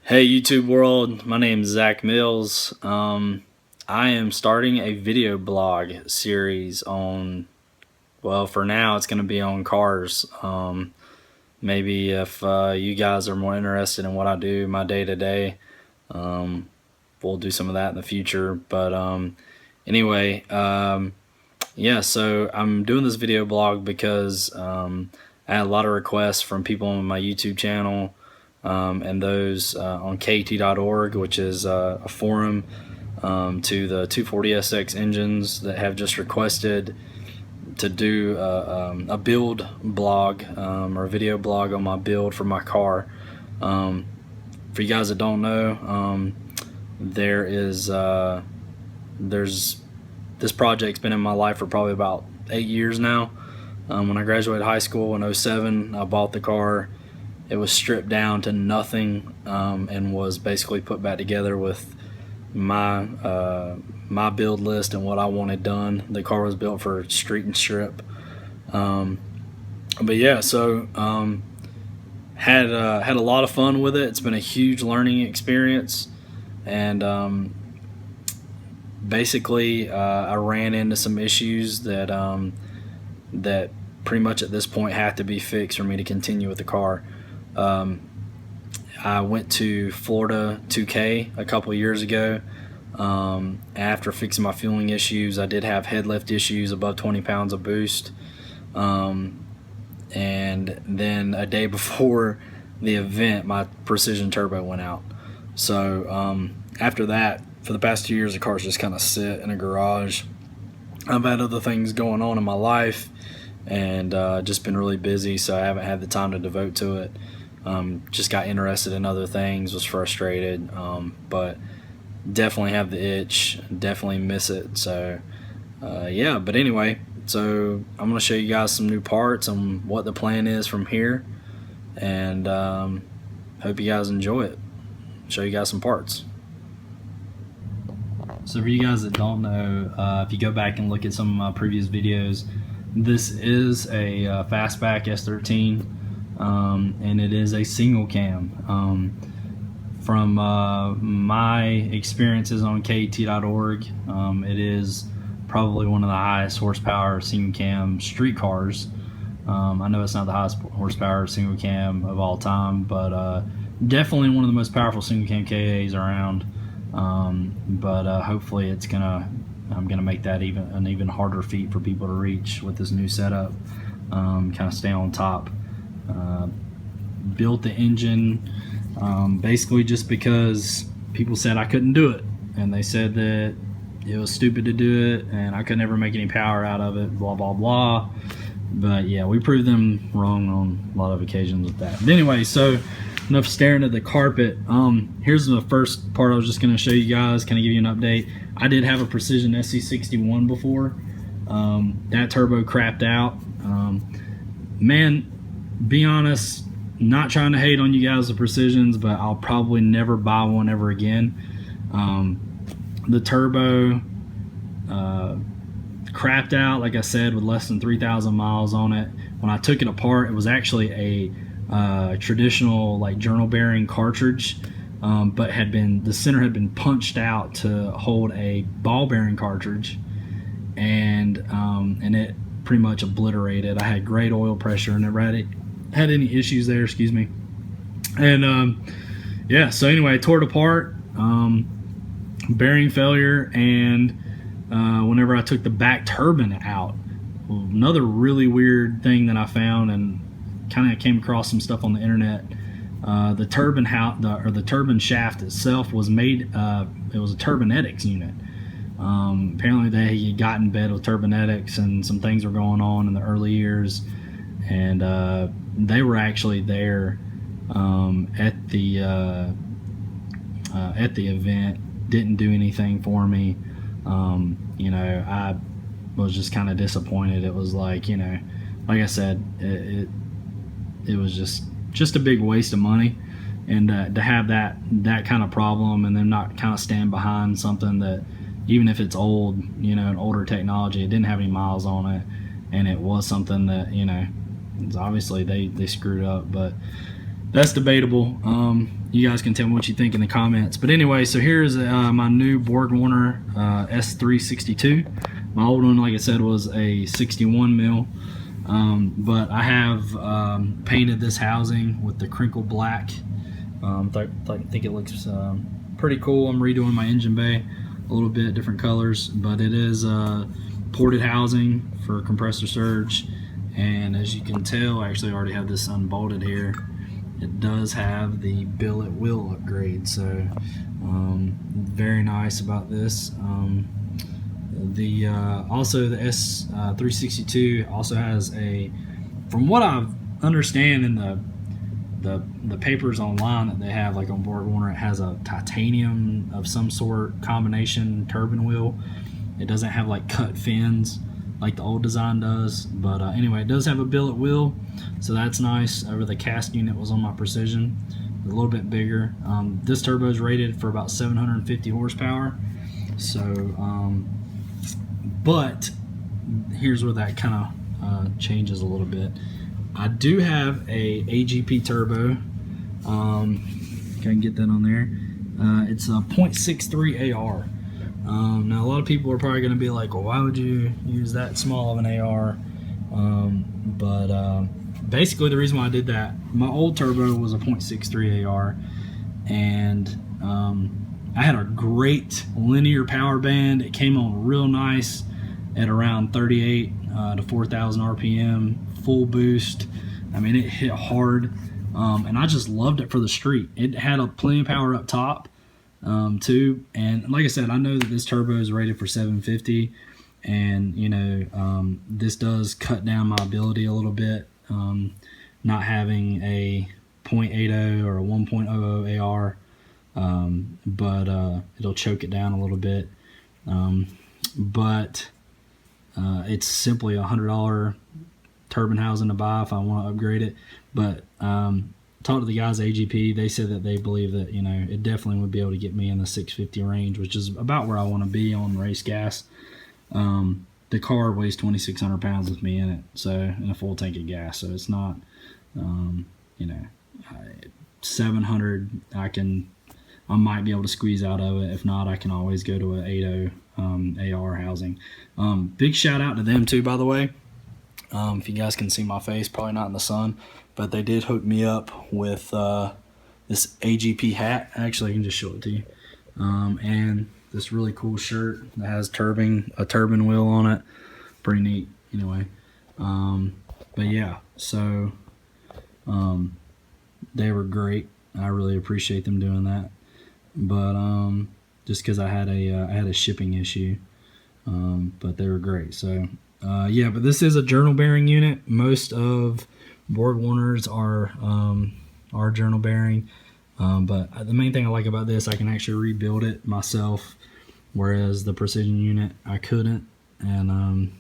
Hey YouTube world, my name is Zach Mills. I am starting a video blog series on, well, for now it's going to be on cars. Maybe if you guys are more interested in what I do, my day to day, we'll do some of that in the future. But anyway, yeah, so I'm doing this video blog because I had a lot of requests from people on my YouTube channel. And those on KT.org, which is a forum to the 240SX engines that have just requested to do a build blog or a video blog on my build for my car. For you guys that don't know, there's this project's been in my life for probably about 8 years now. When I graduated high school in 07, I bought the car. It was stripped down to nothing and was basically put back together with my build list and what I wanted done. The car was built for street and strip. But yeah, so had a lot of fun with it. It's been a huge learning experience, and basically I ran into some issues that that pretty much at this point have to be fixed for me to continue with the car. I went to Florida 2K a couple years ago. After fixing my fueling issues, I did have head lift issues above 20 pounds of boost. And then a day before the event, my precision turbo went out. So after that, for the past 2 years, the car's just kind of sit in a garage. I've had other things going on in my life and just been really busy, so I haven't had the time to devote to it. Just got interested in other things, was frustrated, but definitely have the itch, definitely miss it. So yeah, but anyway, so I'm going to show you guys some new parts and what the plan is from here, and hope you guys enjoy it. Show you guys some parts. So for you guys that don't know, if you go back and look at some of my previous videos, this is a Fastback S13. And it is a single cam. From my experiences on KT.org, it is probably one of the highest horsepower single cam street cars. I know it's not the highest horsepower single cam of all time, but definitely one of the most powerful single cam KAs around. But hopefully I'm gonna make that an even harder feat for people to reach with this new setup. Kind of stay on top. Built the engine basically just because people said I couldn't do it, and they said that it was stupid to do it and I could never make any power out of it, blah blah blah. But yeah, we proved them wrong on a lot of occasions with that. But anyway, so enough staring at the carpet. Here's the first part I was just going to show you guys, kind of give you an update. I did have a Precision SC61 before. That turbo crapped out. Man, be honest, not trying to hate on you guys the Precisions, but I'll probably never buy one ever again. The turbo crapped out, like I said, with less than 3,000 miles on it. When I took it apart, it was actually a traditional like journal bearing cartridge, but the center had been punched out to hold a ball bearing cartridge, and it pretty much obliterated. I had great oil pressure and never had any issues there, excuse me. And yeah, so anyway, I tore it apart, bearing failure, and whenever I took the back turbine out, another really weird thing that I found, and kind of came across some stuff on the internet, the turbine the turbine shaft itself was made, it was a turbinetics unit. Apparently they had got in bed with turbinetics and some things were going on in the early years, and they were actually there at the event. Didn't do anything for me. You know, I was just kind of disappointed. It was like, you know, like I said, it was just a big waste of money, and to have that kind of problem and then not kind of stand behind something that, even if it's old, you know, an older technology, it didn't have any miles on it, and it was something that, you know, obviously they screwed up, but that's debatable. you guys can tell me what you think in the comments. But anyway, so here's my new Borg Warner S362. My old one, like I said, was a 61 mil. But I have painted this housing with the crinkle black. I think it looks pretty cool. I'm redoing my engine bay a little bit, different colors, but it is ported housing for compressor surge. And as you can tell, I actually already have this unbolted here. It does have the billet wheel upgrade, so very nice about this. Also the S362 also has a, from what I understand in the papers online that they have, like on Borg Warner, it has a titanium of some sort combination turbine wheel. It doesn't have like cut fins like the old design does, but anyway, it does have a billet wheel, so that's nice. Over the cast unit was on my Precision, a little bit bigger. This turbo is rated for about 750 horsepower, so but here's where that kind of changes a little bit. I do have a AGP turbo. Can get that on there. It's a 0.63 AR. Now a lot of people are probably going to be like, well, why would you use that small of an AR? Basically the reason why I did that, my old turbo was a 0.63 AR, and I had a great linear power band. It came on real nice at around 38 to 4,000 RPM, full boost. I mean, it hit hard, and I just loved it for the street. It had plenty of power up top too, and like I said, I know that this turbo is rated for 750, and you know, this does cut down my ability a little bit, not having a 0.80 or a 1.00 AR, but it'll choke it down a little bit, but it's simply $100 turbine housing to buy if I want to upgrade it. But talked to the guys at AGP, they said that they believe that, you know, it definitely would be able to get me in the 650 range, which is about where I want to be on race gas. The car weighs 2,600 pounds with me in it, so, in a full tank of gas, so it's not, you know, 700 I might be able to squeeze out of it. If not, I can always go to a 80 AR housing. Big shout out to them too, by the way. If you guys can see my face, probably not in the sun, but they did hook me up with this AGP hat. Actually, I can just show it to you. And this really cool shirt that has a turbine wheel on it. Pretty neat, anyway. But yeah, so they were great. I really appreciate them doing that. But just because I had a shipping issue, but they were great. So yeah, but this is a journal bearing unit. Most of Borg Warners are journal bearing, but the main thing I like about this, I can actually rebuild it myself, whereas the Precision unit I couldn't. And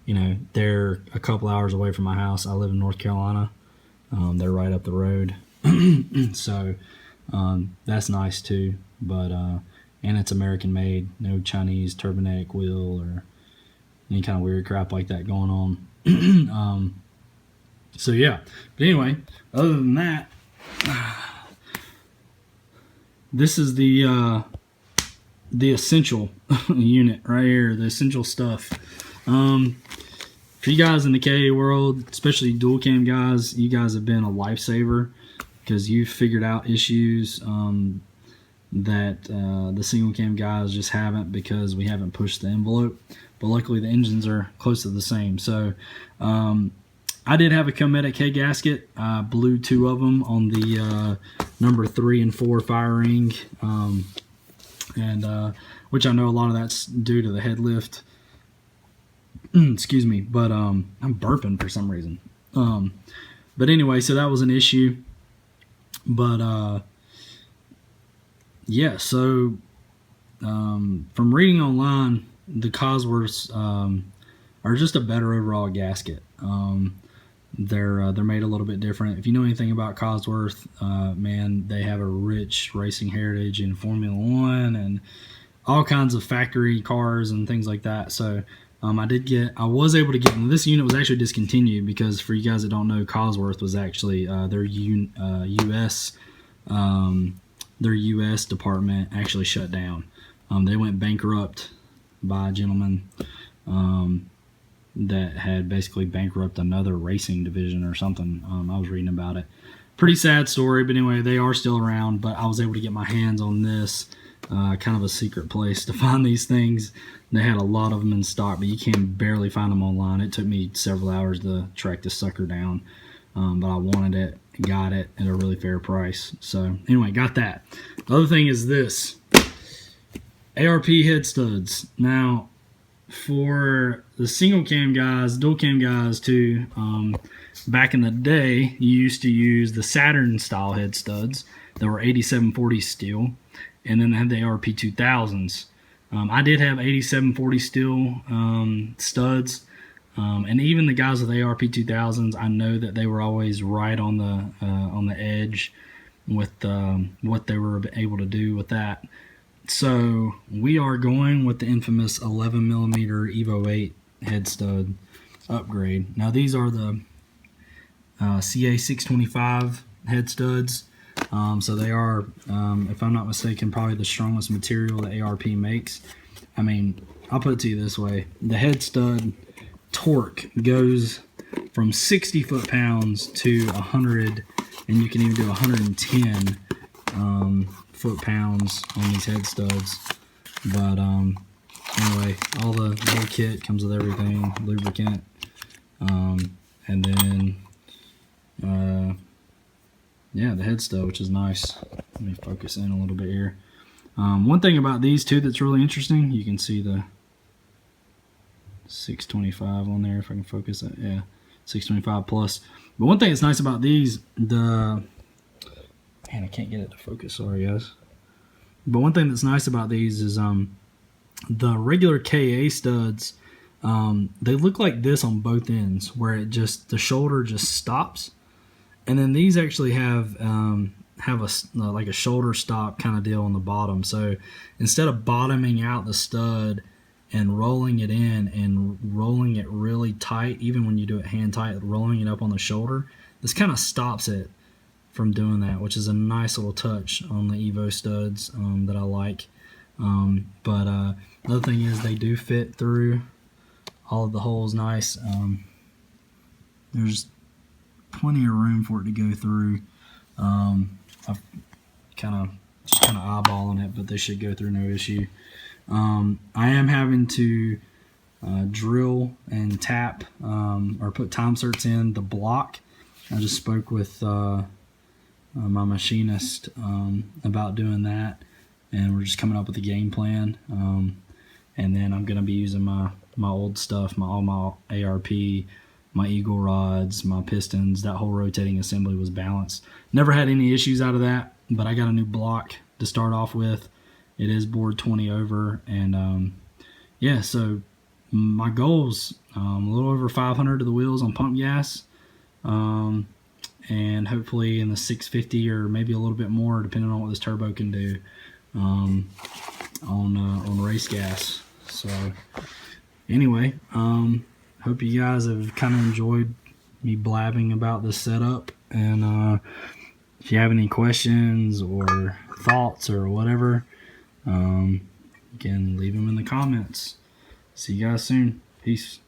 you know, they're a couple hours away from my house. I live in North Carolina. They're right up the road. So that's nice too, but and it's American made, no Chinese turbonetic wheel or any kind of weird crap like that going on. So yeah, but anyway, other than that, this is the essential unit right here, the essential stuff. For you guys in the KA world, especially dual cam guys, you guys have been a lifesaver, because you've figured out issues that the single cam guys just haven't, because we haven't pushed the envelope. But luckily the engines are close to the same. So I did have a Cometic K gasket. I blew 2 of them on the number 3 and 4 fire ring, and which I know a lot of that's due to the head lift. Excuse me, but I'm burping for some reason. But anyway, so that was an issue. But yeah, so from reading online, the Cosworths are just a better overall gasket. They're made a little bit different. If you know anything about Cosworth, man, they have a rich racing heritage in Formula One and all kinds of factory cars and things like that. So I was able to get, and this unit was actually discontinued because, for you guys that don't know, Cosworth was actually their US their U.S. department actually shut down. They went bankrupt by a gentleman that had basically bankrupted another racing division or something. I was reading about it. Pretty sad story, but anyway, they are still around. But I was able to get my hands on this. Kind of a secret place to find these things. They had a lot of them in stock, but you can barely find them online. It took me several hours to track this sucker down, but I wanted it, got it at a really fair price. So anyway, got that. The other thing is this ARP head studs. Now, for the single cam guys, dual cam guys too, back in the day, you used to use the Saturn style head studs that were 8740 steel, and then they had the ARP 2000s. I did have 8740 steel studs, and even the guys with ARP 2000s, I know that they were always right on the edge with what they were able to do with that. So we are going with the infamous 11 millimeter Evo 8 head stud upgrade. Now these are the CA 625 head studs. So they are, if I'm not mistaken, probably the strongest material that ARP makes. I mean, I'll put it to you this way. The head stud torque goes from 60 foot-pounds to 100, and you can even do 110 foot-pounds on these head studs. But anyway, all the whole kit comes with everything, lubricant, and then yeah, the head stud, which is nice. Let me focus in a little bit here. One thing about these two that's really interesting, you can see the 625 on there, if I can focus it. Yeah, 625 plus. But one thing that's nice about these, man, I can't get it to focus, sorry guys. But one thing that's nice about these is the regular KA studs, they look like this on both ends, where it just, the shoulder just stops. And then these actually have a like a shoulder stop kind of deal on the bottom. So instead of bottoming out the stud and rolling it in and rolling it really tight, even when you do it hand tight, rolling it up on the shoulder, this kind of stops it from doing that, which is a nice little touch on the Evo studs that I like. But the other thing is they do fit through all of the holes nice. There's plenty of room for it to go through. I've kind of eyeballing it, but they should go through no issue. I am having to drill and tap or put time certs in the block. I just spoke with my machinist about doing that, and we're just coming up with a game plan. And then I'm going to be using my old stuff, all my ARP, my eagle rods, my pistons. That whole rotating assembly was balanced. Never had any issues out of that, but I got a new block to start off with. It is bored 20 over, and yeah, so my goals, a little over 500 to the wheels on pump gas, and hopefully in the 650 or maybe a little bit more, depending on what this turbo can do on race gas. So anyway, hope you guys have kind of enjoyed me blabbing about this setup, and if you have any questions or thoughts or whatever, you can leave them in the comments. See you guys soon. Peace.